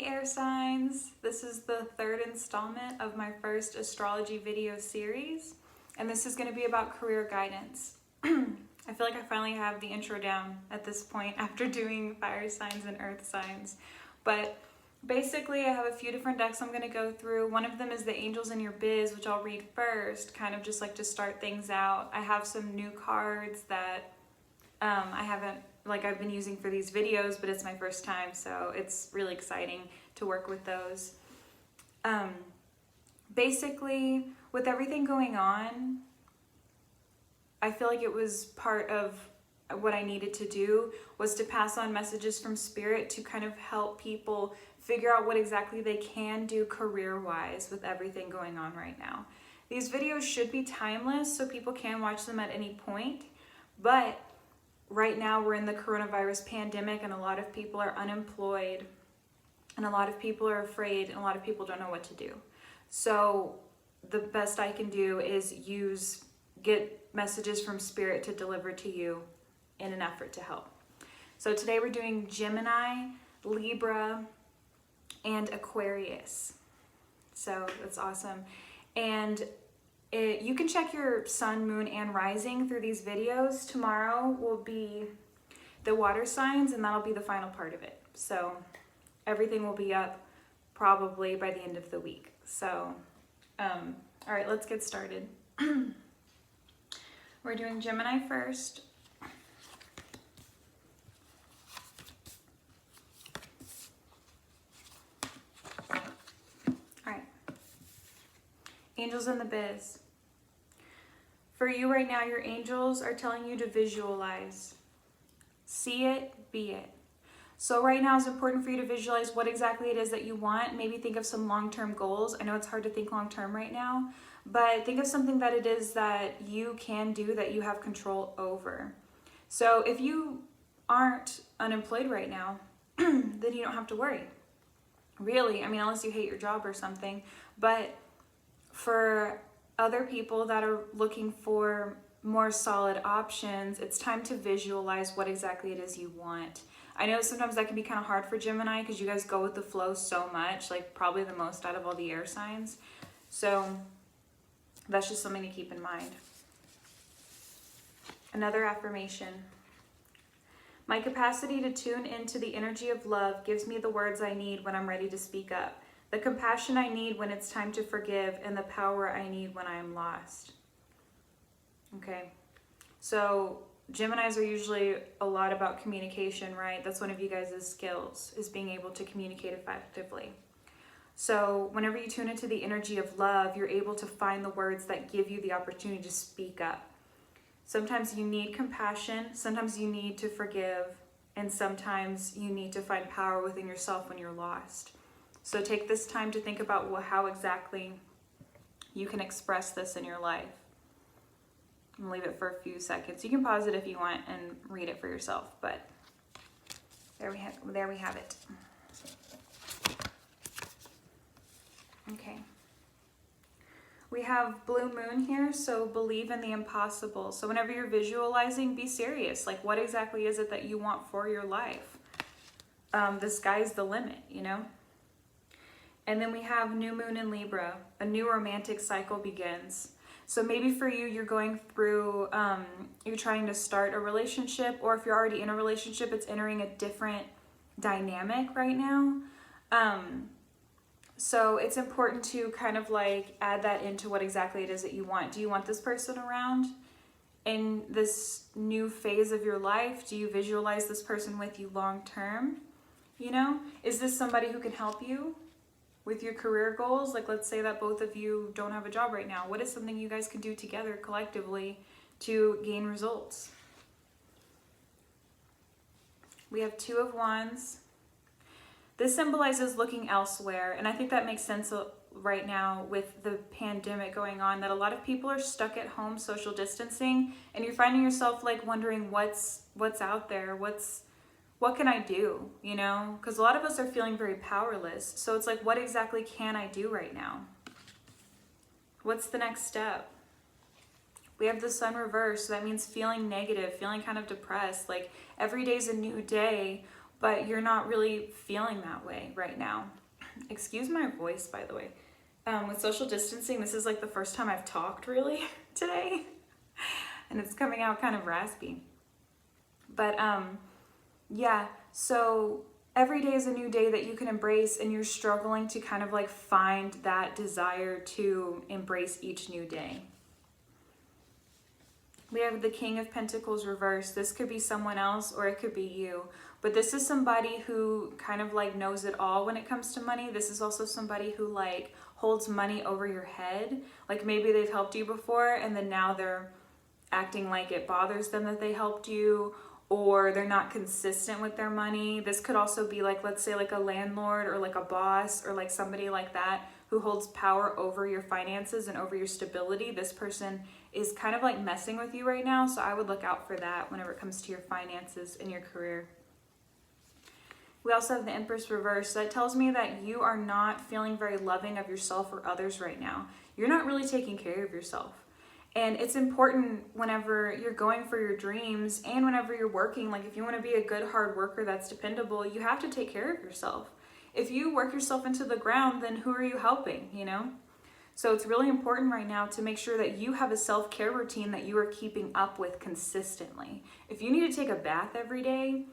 air signs. This is the third installment of my first astrology video series, and this is going to be about career guidance. I feel like I finally have the intro down at this point after doing fire signs and earth signs. But basically I have a few different decks I'm going to go through. One of them is the Angels in Your Biz, which I'll read first, kind of just like to start things out. I have some new cards that I've been using for these videos, but it's my first time, so it's really exciting to work with those. Basically, with everything going on, I feel like it was part of what I needed to do was to pass on messages from Spirit to kind of help people figure out what exactly they can do career-wise with everything going on right now. These videos should be timeless, so people can watch them at any point, but right now we're in the coronavirus pandemic and a lot of people are unemployed and a lot of people are afraid and a lot of people don't know what to do. So the best I can do is get messages from Spirit to deliver to you in an effort to help. So today we're doing Gemini, Libra, and Aquarius. So that's awesome. And you can check your sun, moon, and rising through these videos. Tomorrow will be the water signs, and that'll be the final part of it. So everything will be up probably by the end of the week. So, all right, let's get started. We're doing Gemini first. All right. Angels in the Biz. For you right now, your angels are telling you to visualize. See it, be it. So right now it's important for you to visualize what exactly it is that you want. Maybe think of some long-term goals. I know it's hard to think long-term right now, but think of something that it is that you can do, that you have control over. So if you aren't unemployed right now, then you don't have to worry. Really, I mean, unless you hate your job or something. But for other people that are looking for more solid options, it's time to visualize what exactly it is you want. I know sometimes that can be kind of hard for Gemini because you guys go with the flow so much, like probably the most out of all the air signs. So that's just something to keep in mind. Another affirmation. My capacity to tune into the energy of love gives me the words I need when I'm ready to speak up, the compassion I need when it's time to forgive, and the power I need when I am lost. Okay, so Geminis are usually a lot about communication, right? That's one of you guys' skills, is being able to communicate effectively. So whenever you tune into the energy of love, you're able to find the words that give you the opportunity to speak up. Sometimes you need compassion, sometimes you need to forgive, and sometimes you need to find power within yourself when you're lost. So take this time to think about how exactly you can express this in your life. And leave it for a few seconds. You can pause it if you want and read it for yourself, but there we have it. Okay. We have blue moon here, so believe in the impossible. So whenever you're visualizing, be serious. Like, what exactly is it that you want for your life? The sky's the limit, you know? And then we have new moon in Libra. A new romantic cycle begins. So maybe for you, you're going through, you're trying to start a relationship, or if you're already in a relationship, it's entering a different dynamic right now. So it's important to kind of like add that into what exactly it is that you want. Do you want this person around in this new phase of your life? Do you visualize this person with you long term? You know, is this somebody who can help you with your career goals? Like, let's say that both of you don't have a job right now. What is something you guys can do together collectively to gain results? We have Two of Wands. This symbolizes looking elsewhere, and I think that makes sense right now with the pandemic going on, that a lot of people are stuck at home social distancing, and you're finding yourself like wondering what's out there, what can I do, you know? Because a lot of us are feeling very powerless. So it's like, what exactly can I do right now? What's the next step? We have the sun reversed, so that means feeling negative, feeling kind of depressed. Like every day's a new day but you're not really feeling that way right now. Excuse my voice, by the way. With social distancing, this is like the first time I've talked really today, and it's coming out kind of raspy. But yeah, so every day is a new day that you can embrace, and you're struggling to kind of like find that desire to embrace each new day. We have the King of Pentacles reversed. This could be someone else or it could be you. But this is somebody who kind of like knows it all when it comes to money. This is also somebody who like holds money over your head. Like maybe they've helped you before and then now they're acting like it bothers them that they helped you, or they're not consistent with their money. This could also be like, let's say like a landlord or like a boss or like somebody like that who holds power over your finances and over your stability. This person is kind of like messing with you right now, so I would look out for that whenever it comes to your finances and your career. We also have the Empress reversed. That tells me that you are not feeling very loving of yourself or others right now. You're not really taking care of yourself. And it's important whenever you're going for your dreams and whenever you're working, like if you want to be a good hard worker that's dependable, you have to take care of yourself. If you work yourself into the ground, then who are you helping, you know? So it's really important right now to make sure that you have a self-care routine that you are keeping up with consistently. If you need to take a bath every day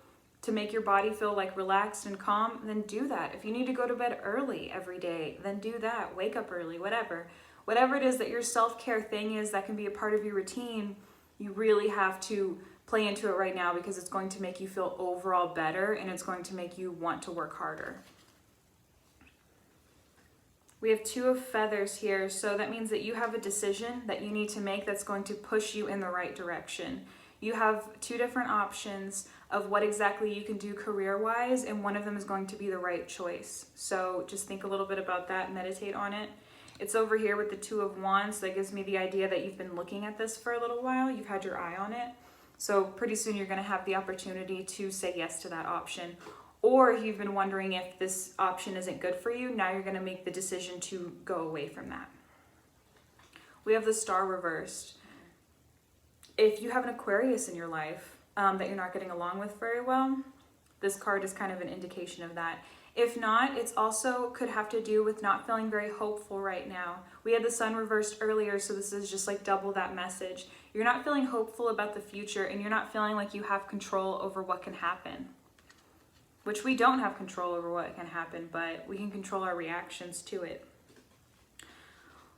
to make your body feel like relaxed and calm, then do that. If you need to go to bed early every day, then do that. Wake up early, whatever. Whatever it is that your self-care thing is that can be a part of your routine, you really have to play into it right now because it's going to make you feel overall better and it's going to make you want to work harder. We have Two of Feathers here, so that means that you have a decision that you need to make that's going to push you in the right direction. You have two different options of what exactly you can do career-wise, and one of them is going to be the right choice. So just think a little bit about that, meditate on it. It's over here with the Two of Wands, so that gives me the idea that you've been looking at this for a little while, you've had your eye on it. So pretty soon you're gonna have the opportunity to say yes to that option. Or if you've been wondering if this option isn't good for you, now you're going to make the decision to go away from that. We have the Star reversed. If you have an Aquarius in your life that you're not getting along with very well, this card is kind of an indication of that. If not, it's also could have to do with not feeling very hopeful right now. We had the Sun reversed earlier, so this is just like double that message. You're not feeling hopeful about the future and you're not feeling like you have control over what can happen. Which we don't have control over what can happen, but we can control our reactions to it.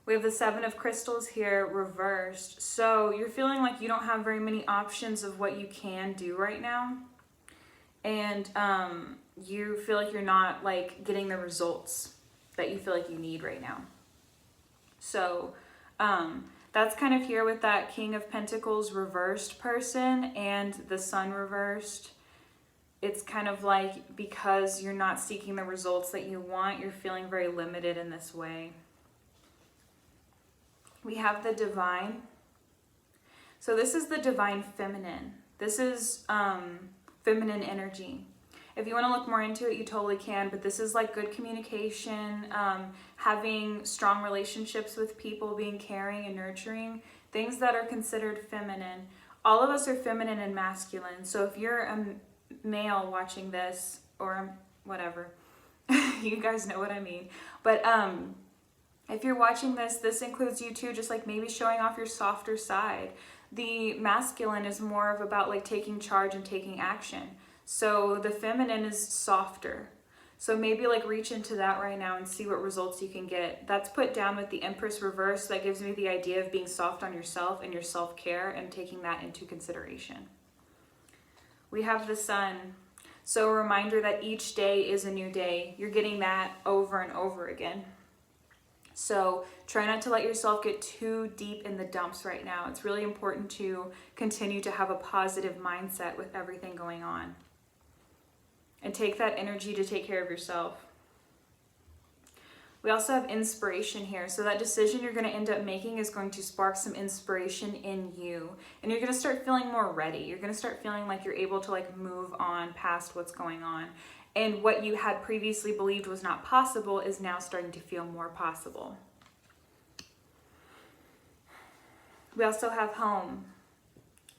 We have the Seven of Crystals here reversed. So you're feeling like you don't have very many options of what you can do right now. And you feel like you're not like getting the results that you feel like you need right now. So that's kind of here with that King of Pentacles reversed person and the Sun reversed. It's kind of like because you're not seeking the results that you want, you're feeling very limited in this way. We have the Divine. So this is the Divine Feminine. This is feminine energy. If you want to look more into it, you totally can, but this is like good communication, having strong relationships with people, being caring and nurturing, things that are considered feminine. All of us are feminine and masculine. So if you're a male watching this or whatever, you guys know what I mean. But if you're watching this, this includes you too, just like maybe showing off your softer side. The masculine is more of about like taking charge and taking action. So the feminine is softer. So maybe like reach into that right now and see what results you can get. That's put down with the Empress reverse. That gives me the idea of being soft on yourself and your self-care and taking that into consideration. We have the Sun. So a reminder that each day is a new day. You're getting that over and over again. So try not to let yourself get too deep in the dumps right now. It's really important to continue to have a positive mindset with everything going on. And take that energy to take care of yourself. We also have inspiration here. So that decision you're going to end up making is going to spark some inspiration in you. And you're going to start feeling more ready. You're going to start feeling like you're able to like move on past what's going on. And what you had previously believed was not possible is now starting to feel more possible. We also have Home.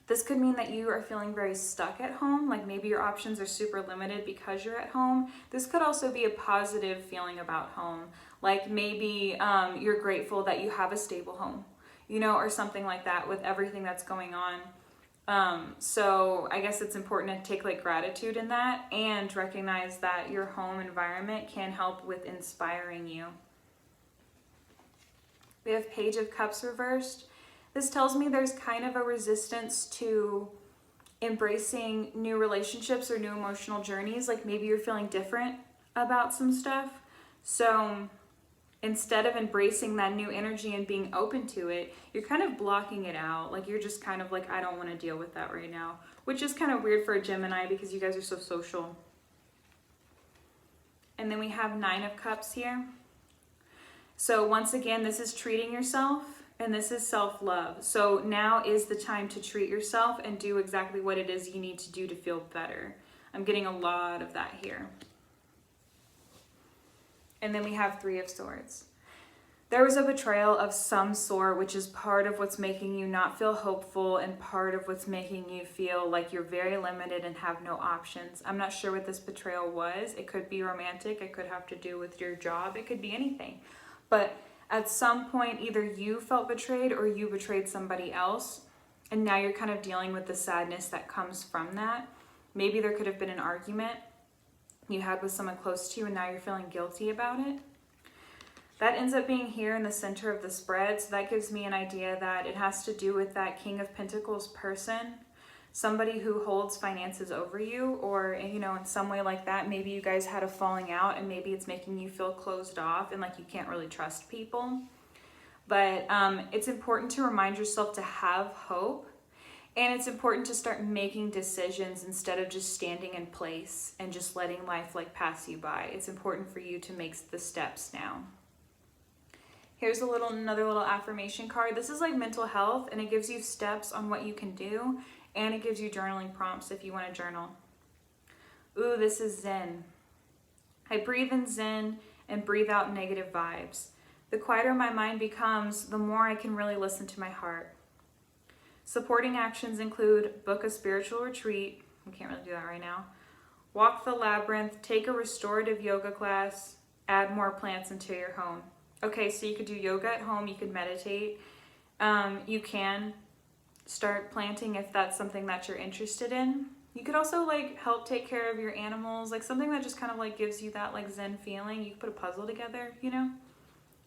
This could mean that you are feeling very stuck at home, like maybe your options are super limited because you're at home. This could also be a positive feeling about home, like maybe you're grateful that you have a stable home, you know, or something like that with everything that's going on. So I guess it's important to take like gratitude in that and recognize that your home environment can help with inspiring you. We have Page of Cups reversed. This tells me there's kind of a resistance to embracing new relationships or new emotional journeys. Like maybe you're feeling different about some stuff. So instead of embracing that new energy and being open to it, you're kind of blocking it out. Like you're just kind of like, I don't want to deal with that right now, which is kind of weird for a Gemini because you guys are so social. And then we have 9 of Cups here. So once again, this is treating yourself. And this is self-love. So now is the time to treat yourself and do exactly what it is you need to do to feel better. I'm getting a lot of that here. And then we have 3 of Swords. There was a betrayal of some sort, which is part of what's making you not feel hopeful and part of what's making you feel like you're very limited and have no options. I'm not sure what this betrayal was. It could be romantic. It could have to do with your job. It could be anything. But at some point, either you felt betrayed or you betrayed somebody else. And now you're kind of dealing with the sadness that comes from that. Maybe there could have been an argument you had with someone close to you and now you're feeling guilty about it. That ends up being here in the center of the spread. So that gives me an idea that it has to do with that King of Pentacles person. Somebody who holds finances over you, or, you know, in some way like that. Maybe you guys had a falling out and maybe it's making you feel closed off and like you can't really trust people. But it's important to remind yourself to have hope, and it's important to start making decisions instead of just standing in place and just letting life like pass you by. It's important for you to make the steps now. Here's another little affirmation card. This is like mental health, and it gives you steps on what you can do. And it gives you journaling prompts if you want to journal. Ooh, this is Zen. I breathe in Zen and breathe out negative vibes. The quieter my mind becomes, the more I can really listen to my heart. Supporting actions include book a spiritual retreat. We can't really do that right now. Walk the labyrinth, take a restorative yoga class, add more plants into your home. Okay, so you could do yoga at home, you could meditate. You can start planting if that's something that you're interested in. You could also like help take care of your animals, like something that just kind of like gives you that like Zen feeling. You can put a puzzle together, you know,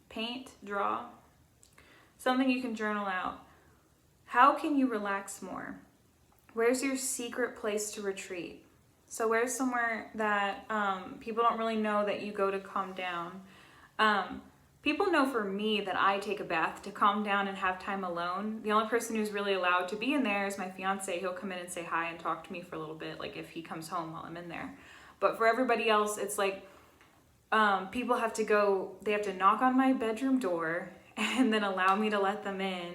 paint, draw, something you can journal out. How can you relax more? Where's your secret place to retreat? So where's somewhere that people don't really know that you go to calm down? People know for me that I take a bath to calm down and have time alone. The only person who's really allowed to be in there is my fiance. He'll come in and say hi and talk to me for a little bit, like if he comes home while I'm in there. But for everybody else, it's like people have to go, they have to knock on my bedroom door and then allow me to let them in.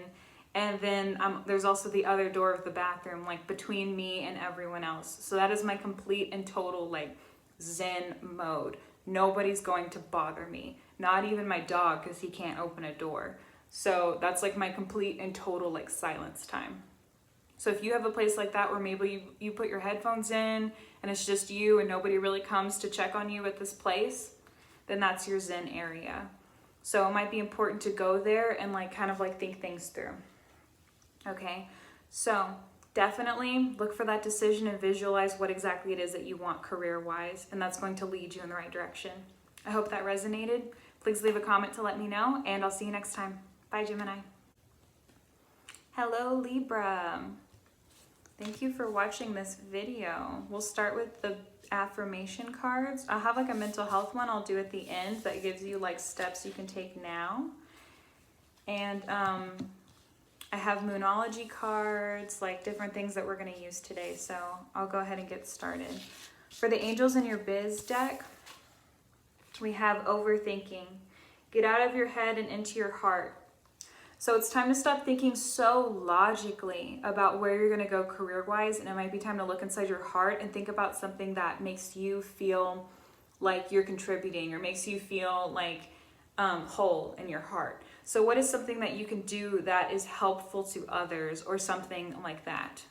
And then there's also the other door of the bathroom, like between me and everyone else. So that is my complete and total like Zen mode. Nobody's going to bother me. Not even my dog, because he can't open a door. So that's like my complete and total like silence time. So if you have a place like that where maybe you put your headphones in and it's just you and nobody really comes to check on you at this place, then that's your Zen area. So it might be important to go there and like kind of like think things through. Okay, so definitely look for that decision and visualize what exactly it is that you want career-wise, and that's going to lead you in the right direction. I hope that resonated. Please leave a comment to let me know, and I'll see you next time. Bye, Gemini. Hello, Libra. Thank you for watching this video. We'll start with the affirmation cards. I'll have like a mental health one I'll do at the end that gives you like steps you can take now. And I have Moonology cards, like different things that we're going to use today. So I'll go ahead and get started. For the Angels in Your Biz deck, we have Overthinking. Get out of your head and into your heart. So it's time to stop thinking so logically about where you're going to go career-wise, and it might be time to look inside your heart and think about something that makes you feel like you're contributing or makes you feel like whole in your heart. So what is something that you can do that is helpful to others, or something like that?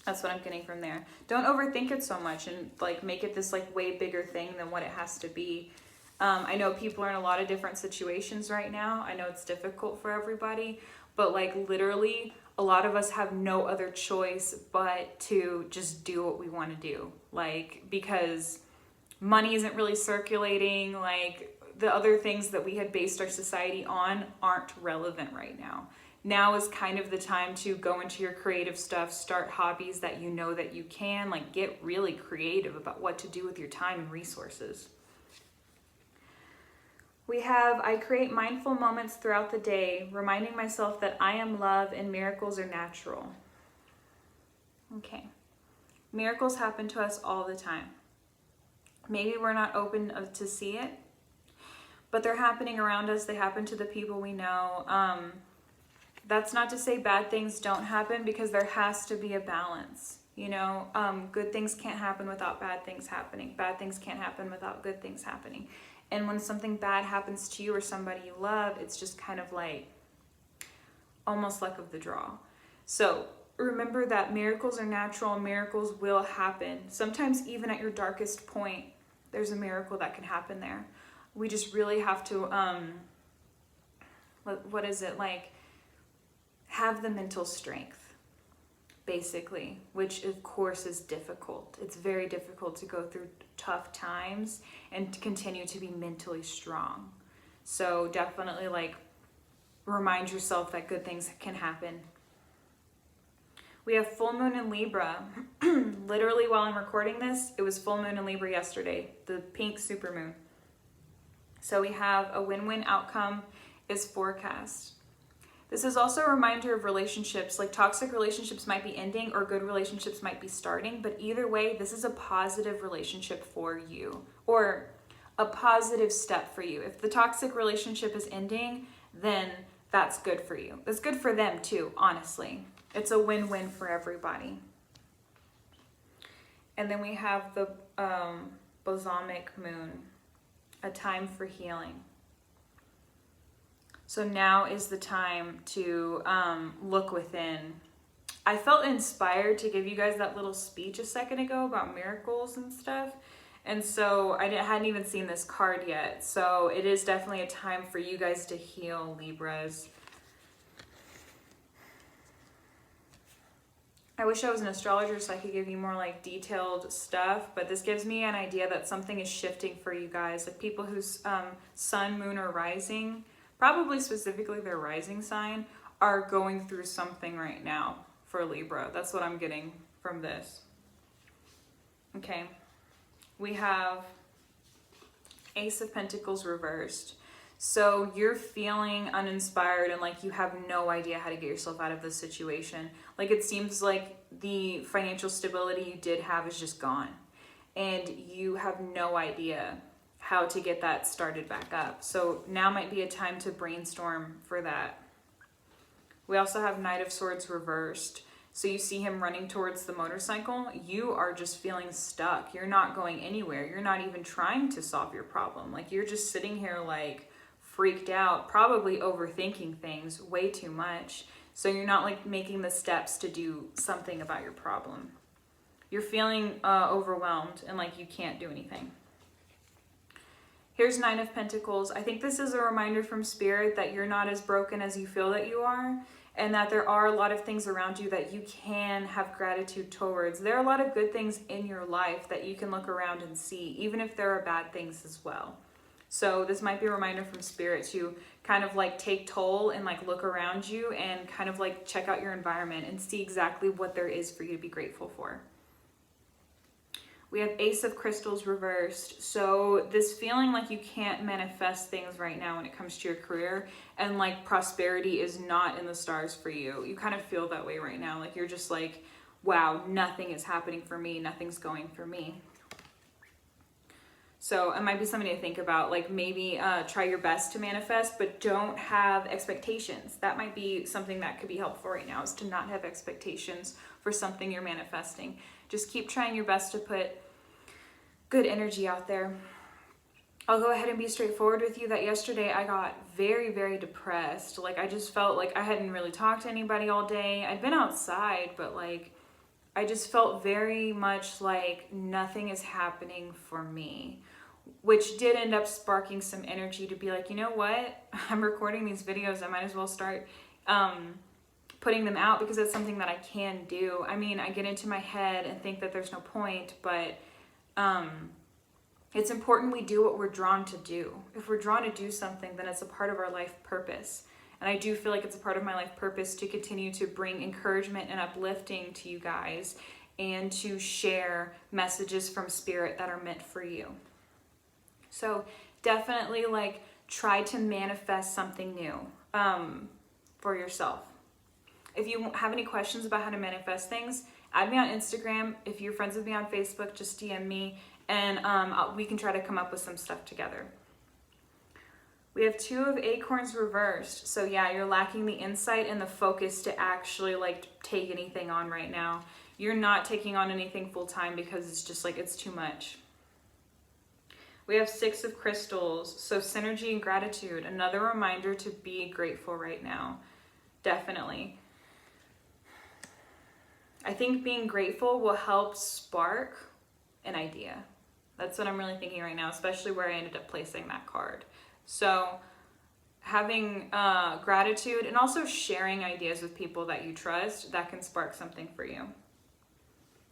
That's what I'm getting from there. Don't overthink it so much and like make it this like way bigger thing than what it has to be. I know people are in a lot of different situations right now. I know it's difficult for everybody, but like literally a lot of us have no other choice but to just do what we want to do. Like, because money isn't really circulating, like the other things that we had based our society on aren't relevant right now. Now is kind of the time to go into your creative stuff, start hobbies that you know that you can, like get really creative about what to do with your time and resources. We have, I create mindful moments throughout the day, reminding myself that I am love and miracles are natural. Okay. Miracles happen to us all the time. Maybe we're not open to see it, but they're happening around us. They happen to the people we know. That's not to say bad things don't happen, because there has to be a balance. You know, good things can't happen without bad things happening. Bad things can't happen without good things happening. And when something bad happens to you or somebody you love, it's just kind of like almost luck of the draw. So remember that miracles are natural and miracles will happen. Sometimes even at your darkest point, there's a miracle that can happen there. We just really have to, what is it, like, have the mental strength, basically, which of course is difficult. It's very difficult to go through tough times and to continue to be mentally strong. So definitely like remind yourself that good things can happen. We have full moon in Libra. Literally while I'm recording this, it was full moon in Libra yesterday, the pink super moon. So we have a win-win outcome is forecast. This is also a reminder of relationships, like toxic relationships might be ending or good relationships might be starting, but either way, this is a positive relationship for you, or a positive step for you. If the toxic relationship is ending, then that's good for you. That's good for them too, honestly. It's a win-win for everybody. And then we have the balsamic moon, a time for healing. So now is the time to look within. I felt inspired to give you guys that little speech a second ago about miracles and stuff. And so I hadn't even seen this card yet. So it is definitely a time for you guys to heal, Libras. I wish I was an astrologer so I could give you more like detailed stuff, but this gives me an idea that something is shifting for you guys. Like people whose sun, moon, or rising, probably specifically their rising sign, are going through something right now for Libra. That's what I'm getting from this. Okay, we have Ace of Pentacles reversed. So you're feeling uninspired and like you have no idea how to get yourself out of this situation. Like it seems like the financial stability you did have is just gone. And you have no idea how to get that started back up. So now might be a time to brainstorm for that. We also have Knight of Swords reversed. So you see him running towards the motorcycle. You are just feeling stuck. You're not going anywhere. You're not even trying to solve your problem. Like you're just sitting here like freaked out, probably overthinking things way too much. So you're not like making the steps to do something about your problem. You're feeling overwhelmed and like you can't do anything. Here's Nine of Pentacles. I think this is a reminder from Spirit that you're not as broken as you feel that you are, and that there are a lot of things around you that you can have gratitude towards. There are a lot of good things in your life that you can look around and see, even if there are bad things as well. So this might be a reminder from Spirit to kind of like take toll and like look around you and kind of like check out your environment and see exactly what there is for you to be grateful for. We have Ace of Crystals reversed. So this feeling like you can't manifest things right now when it comes to your career, and like prosperity is not in the stars for you. You kind of feel that way right now. Like you're just like, wow, nothing is happening for me. Nothing's going for me. So it might be something to think about, like maybe try your best to manifest, but don't have expectations. That might be something that could be helpful right now, is to not have expectations for something you're manifesting. Just keep trying your best to put good energy out there. I'll go ahead and be straightforward with you that yesterday I got very, very depressed. Like, I just felt like I hadn't really talked to anybody all day. I'd been outside, but like, I just felt very much like nothing is happening for me, which did end up sparking some energy to be like, you know what? I'm recording these videos. I might as well start putting them out because it's something that I can do. I mean, I get into my head and think that there's no point, but it's important we do what we're drawn to do. If we're drawn to do something, then it's a part of our life purpose. And I do feel like it's a part of my life purpose to continue to bring encouragement and uplifting to you guys and to share messages from spirit that are meant for you. So definitely like try to manifest something new for yourself. If you have any questions about how to manifest things, add me on Instagram. If you're friends with me on Facebook, just DM me and we can try to come up with some stuff together. We have 2 of acorns reversed. So yeah, you're lacking the insight and the focus to actually like take anything on right now. You're not taking on anything full time because it's just like, it's too much. We have 6 of crystals. So synergy and gratitude, another reminder to be grateful right now. Definitely. I think being grateful will help spark an idea. That's what I'm really thinking right now, especially where I ended up placing that card. So having gratitude and also sharing ideas with people that you trust, that can spark something for you.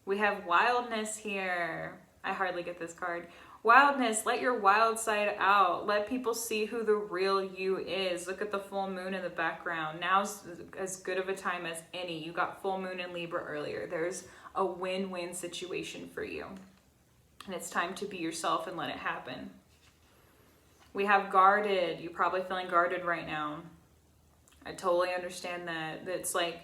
We have wildness here. I hardly get this card. Wildness, let your wild side out. Let people see who the real you is. Look at the full moon in the background. Now's as good of a time as any. You got full moon in Libra earlier. There's a win-win situation for you. And it's time to be yourself and let it happen. We have guarded. You're probably feeling guarded right now. I totally understand that. It's like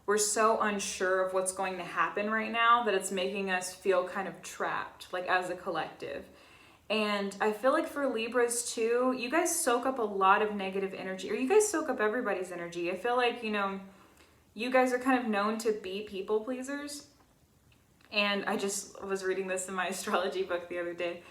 we're so unsure of what's going to happen right now that it's making us feel kind of trapped, like as a collective. And I feel like for Libras too, you guys soak up a lot of negative energy, or you guys soak up everybody's energy. I feel like, you know, you guys are kind of known to be people pleasers. And I just was reading this in my astrology book the other day.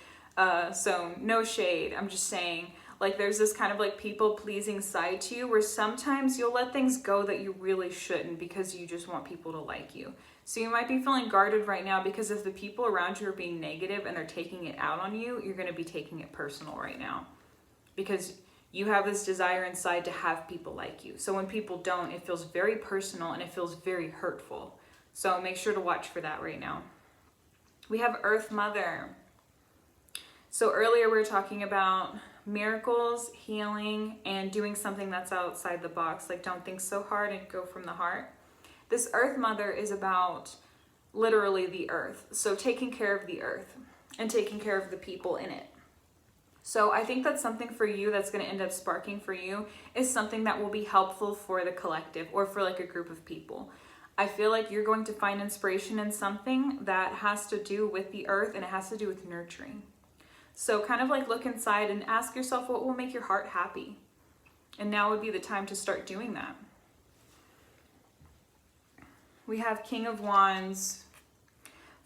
So no shade, I'm just saying, like there's this kind of like people pleasing side to you where sometimes you'll let things go that you really shouldn't because you just want people to like you. So you might be feeling guarded right now because if the people around you are being negative and they're taking it out on you, you're going to be taking it personal right now because you have this desire inside to have people like you. So when people don't, it feels very personal and it feels very hurtful. So make sure to watch for that right now. We have Earth Mother. So earlier we were talking about miracles, healing, and doing something that's outside the box. Like don't think so hard and go from the heart. This Earth Mother is about literally the earth. So taking care of the earth and taking care of the people in it. So I think that's something for you that's going to end up sparking for you is something that will be helpful for the collective or for like a group of people. I feel like you're going to find inspiration in something that has to do with the earth and it has to do with nurturing. So kind of like look inside and ask yourself what will make your heart happy. And now would be the time to start doing that. We have King of Wands,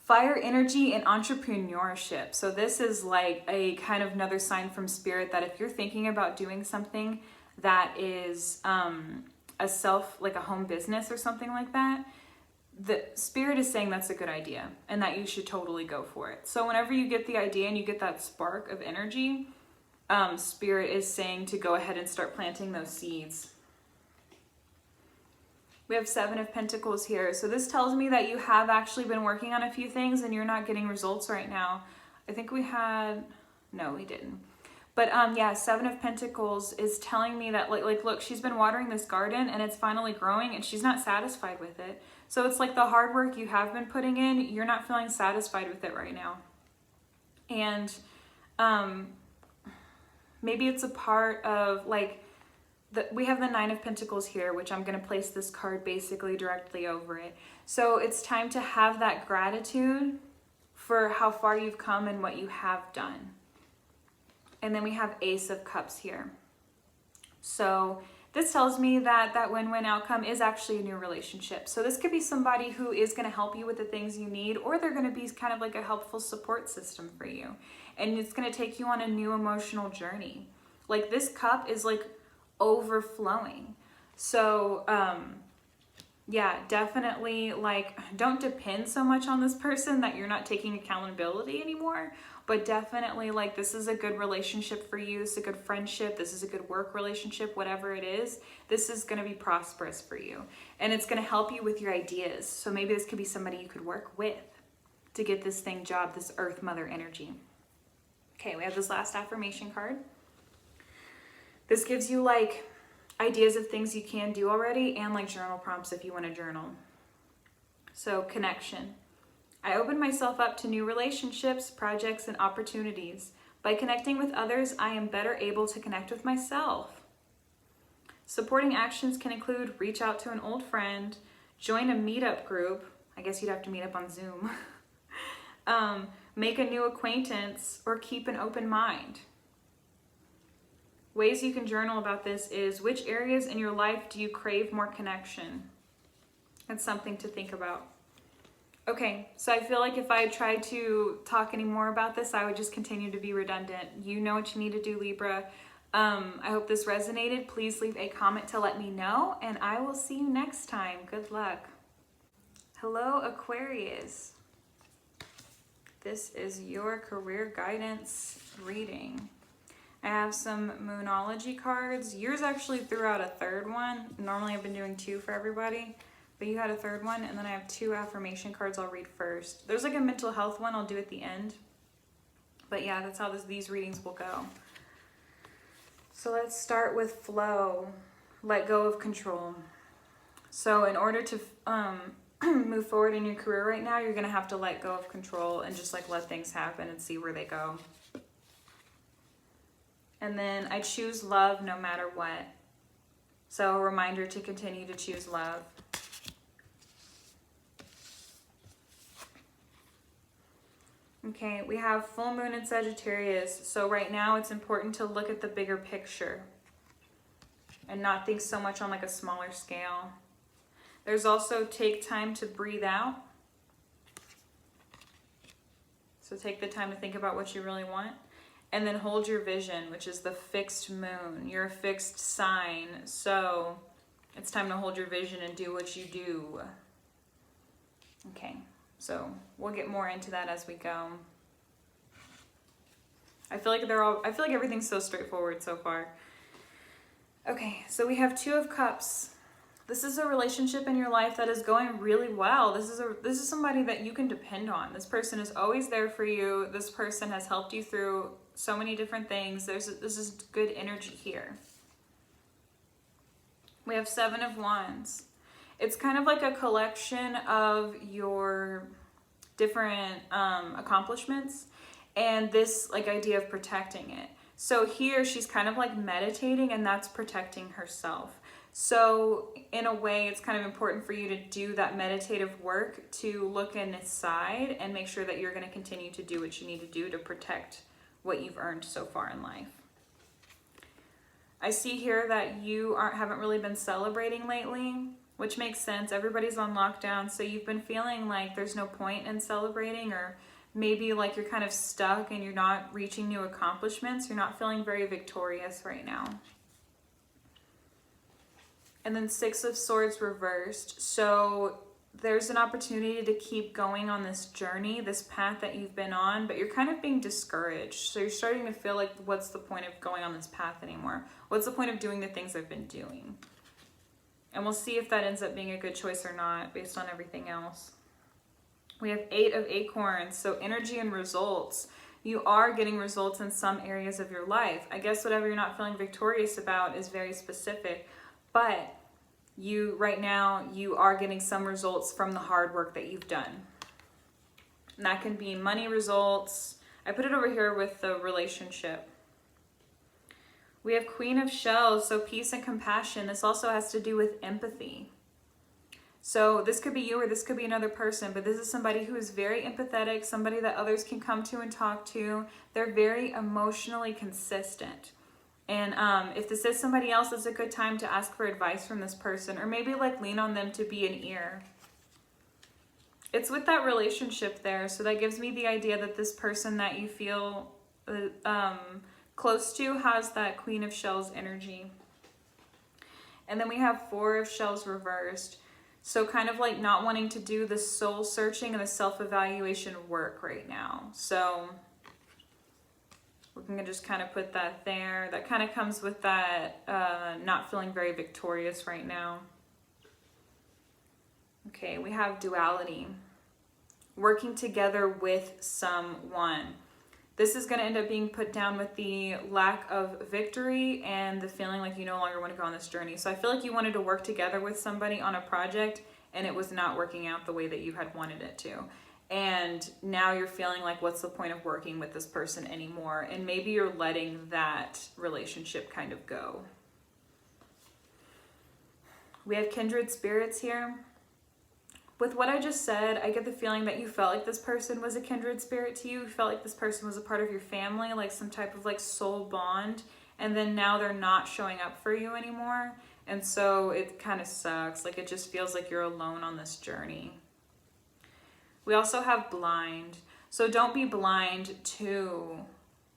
fire energy and entrepreneurship. So this is like a kind of another sign from spirit that if you're thinking about doing something that is a self, like a home business or something like that, the spirit is saying that's a good idea and that you should totally go for it. So whenever you get the idea and you get that spark of energy, spirit is saying to go ahead and start planting those seeds. We have 7 of Pentacles here. So this tells me that you have actually been working on a few things and you're not getting results right now. I think we had, no, we didn't. But yeah, 7 of Pentacles is telling me that like look, she's been watering this garden and it's finally growing and she's not satisfied with it. So it's like the hard work you have been putting in, you're not feeling satisfied with it right now. And maybe it's a part of like, we have the 9 of Pentacles here, which I'm going to place this card basically directly over it. So it's time to have that gratitude for how far you've come and what you have done. And then we have Ace of Cups here. So this tells me that that win-win outcome is actually a new relationship. So this could be somebody who is going to help you with the things you need, or they're going to be kind of like a helpful support system for you. And it's going to take you on a new emotional journey. Like this cup is like overflowing. So, yeah, definitely like don't depend so much on this person that you're not taking accountability anymore. But definitely like this is a good relationship for you. It's a good friendship. This is a good work relationship, whatever it is. This is going to be prosperous for you. And it's going to help you with your ideas. So maybe this could be somebody you could work with to get this thing job, this Earth Mother energy. Okay, we have this last affirmation card. This gives you like ideas of things you can do already and like journal prompts if you want to journal. So connection. I open myself up to new relationships, projects, and opportunities. By connecting with others, I am better able to connect with myself. Supporting actions can include reach out to an old friend, join a meetup group. I guess you'd have to meet up on Zoom. Make a new acquaintance, or keep an open mind. Ways you can journal about this is, which areas in your life do you crave more connection? That's something to think about. Okay, so I feel like if I tried to talk any more about this, I would just continue to be redundant. You know what you need to do, Libra. I hope this resonated. Please leave a comment to let me know, and I will see you next time. Good luck. Hello, Aquarius. This is your career guidance reading. I have some Moonology cards. Yours actually threw out a third one. Normally I've been doing 2 for everybody, but you had a third one, and then I have 2 affirmation cards I'll read first. There's like a mental health one I'll do at the end. But yeah, that's how these readings will go. So let's start with flow. Let go of control. So in order to move forward in your career right now, you're going to have to let go of control and just like let things happen and see where they go. And then I choose love no matter what. So a reminder to continue to choose love. Okay, we have full moon in Sagittarius. So right now it's important to look at the bigger picture and not think so much on like a smaller scale. There's also take time to breathe out. So take the time to think about what you really want. And then hold your vision, which is the fixed moon. You're a fixed sign, so it's time to hold your vision and do what you do. Okay, so we'll get more into that as we go. I feel like everything's so straightforward so far. Okay, so we have 2 of Cups. This is a relationship in your life that is going really well. This is somebody that you can depend on. This person is always there for you. This person has helped you through so many different things. This is good energy here. We have 7 of Wands. It's kind of like a collection of your different accomplishments and this like idea of protecting it. So here she's kind of like meditating, and that's protecting herself. So in a way, it's kind of important for you to do that meditative work to look inside and make sure that you're going to continue to do what you need to do to protect what you've earned so far in life. I see here that you haven't really been celebrating lately, which makes sense. Everybody's on lockdown, so you've been feeling like there's no point in celebrating, or maybe like you're kind of stuck and you're not reaching new accomplishments. You're not feeling very victorious right now. And then 6 of Swords reversed. So there's an opportunity to keep going on this journey, this path that you've been on, but you're kind of being discouraged. So you're starting to feel like, what's the point of going on this path anymore? What's the point of doing the things I've been doing? And we'll see if that ends up being a good choice or not based on everything else. We have 8 of Acorns, so energy and results. You are getting results in some areas of your life. I guess whatever you're not feeling victorious about is very specific, but right now you are getting some results from the hard work that you've done. And that can be money results. I put it over here with the relationship. We have Queen of Shells, so peace and compassion. This also has to do with empathy. So this could be you or this could be another person, but this is somebody who is very empathetic, somebody that others can come to and talk to. They're very emotionally consistent. And if this is somebody else, it's a good time to ask for advice from this person, or maybe like lean on them to be an ear. It's with that relationship there, so that gives me the idea that this person that you feel close to has that Queen of Shells energy. And then we have Four of Shells reversed. So kind of like not wanting to do the soul searching and the self-evaluation work right now. So we're going to just kind of put that there. That kind of comes with that not feeling very victorious right now. Okay, we have duality. Working together with someone. This is going to end up being put down with the lack of victory and the feeling like you no longer want to go on this journey. So I feel like you wanted to work together with somebody on a project and it was not working out the way that you had wanted it to. And now you're feeling like, what's the point of working with this person anymore? And maybe you're letting that relationship kind of go. We have Kindred Spirits here. With what I just said, I get the feeling that you felt like this person was a kindred spirit to you. You felt like this person was a part of your family, like some type of like soul bond. And then now they're not showing up for you anymore. And so it kind of sucks. Like it just feels like you're alone on this journey. We also have blind. So don't be blind to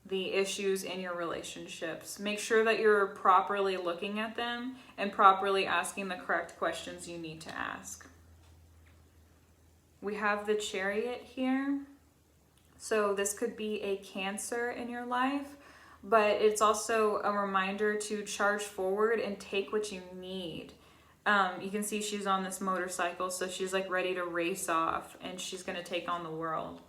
the issues in your relationships. Make sure that you're properly looking at them and properly asking the correct questions you need to ask. We have the Chariot here. So this could be a Cancer in your life, but it's also a reminder to charge forward and take what you need. You can see she's on this motorcycle, so she's like ready to race off and she's going to take on the world.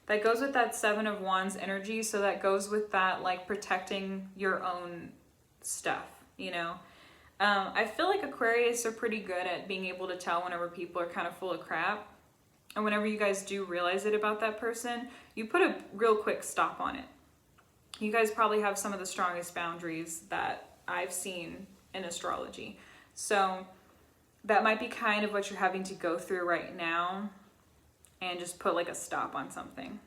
That goes with that Seven of Wands energy, so that goes with that like protecting your own stuff, you know. I feel like Aquarius are pretty good at being able to tell whenever people are kind of full of crap. And whenever you guys do realize it about that person, you put a real quick stop on it. You guys probably have some of the strongest boundaries that I've seen in astrology. So that might be kind of what you're having to go through right now, and just put like a stop on something.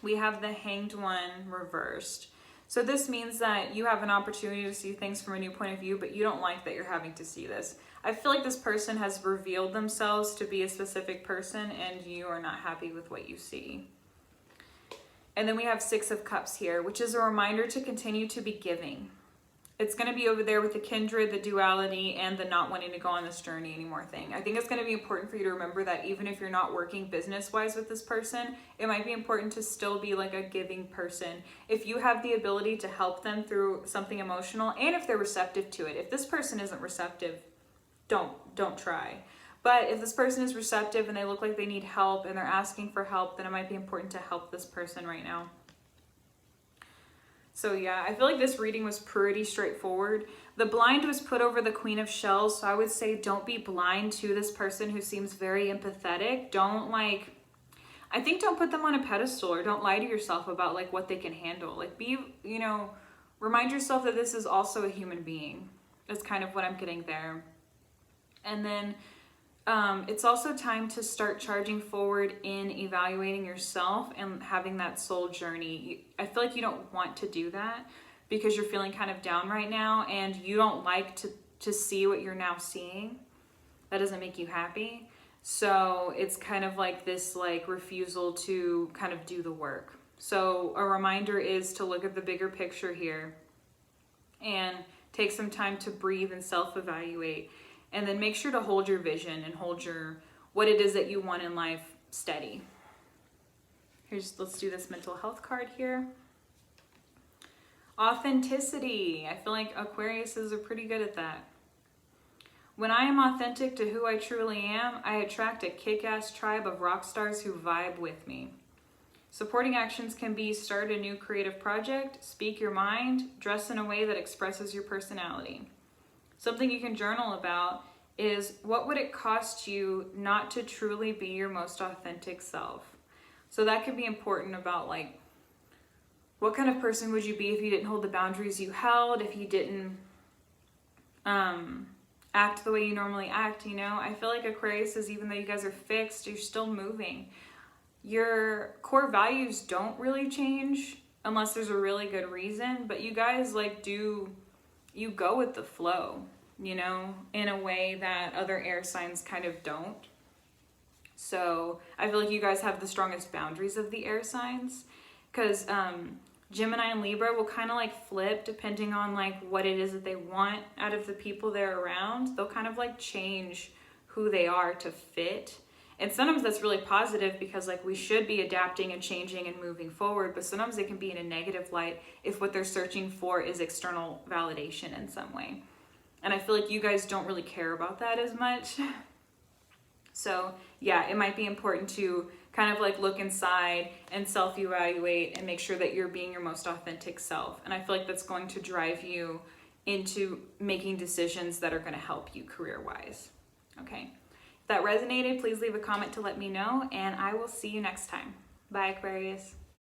We have the Hanged One reversed. So this means that you have an opportunity to see things from a new point of view, but you don't like that you're having to see this. I feel like this person has revealed themselves to be a specific person and you are not happy with what you see. And then we have Six of Cups here, which is a reminder to continue to be giving. It's going to be over there with the kindred, the duality, and the not wanting to go on this journey anymore thing. I think it's going to be important for you to remember that even if you're not working business-wise with this person, it might be important to still be like a giving person. If you have the ability to help them through something emotional, and if they're receptive to it. If this person isn't receptive, don't try. But if this person is receptive and they look like they need help and they're asking for help, then it might be important to help this person right now. So yeah, I feel like this reading was pretty straightforward. The blind was put over the Queen of Shells, so I would say don't be blind to this person who seems very empathetic. I think don't put them on a pedestal, or don't lie to yourself about like what they can handle. Like remind yourself that this is also a human being. That's kind of what I'm getting there. And then it's also time to start charging forward in evaluating yourself and having that soul journey. I feel like you don't want to do that because you're feeling kind of down right now and you don't like to see what you're now seeing. That doesn't make you happy. So it's kind of like this like refusal to kind of do the work. So a reminder is to look at the bigger picture here and take some time to breathe and self-evaluate. And then make sure to hold your vision and hold what it is that you want in life steady. Let's do this mental health card here. Authenticity. I feel like Aquariuses are pretty good at that. When I am authentic to who I truly am, I attract a kick-ass tribe of rock stars who vibe with me. Supporting actions can be start a new creative project, speak your mind, dress in a way that expresses your personality. Something you can journal about is, what would it cost you not to truly be your most authentic self? So that could be important about like, what kind of person would you be if you didn't hold the boundaries you held, if you didn't act the way you normally act, you know? I feel like Aquarius is, even though you guys are fixed, you're still moving. Your core values don't really change. unless there's a really good reason. But you guys like you go with the flow, you know, in a way that other air signs kind of don't. So I feel like you guys have the strongest boundaries of the air signs, because Gemini and Libra will kind of like flip depending on like what it is that they want out of the people they're around. They'll kind of like change who they are to fit. And sometimes that's really positive, because like we should be adapting and changing and moving forward, but sometimes it can be in a negative light if what they're searching for is external validation in some way. And I feel like you guys don't really care about that as much. So yeah, it might be important to kind of like look inside and self-evaluate and make sure that you're being your most authentic self. And I feel like that's going to drive you into making decisions that are going to help you career-wise. Okay. If that resonated, please leave a comment to let me know, and I will see you next time. Bye, Aquarius.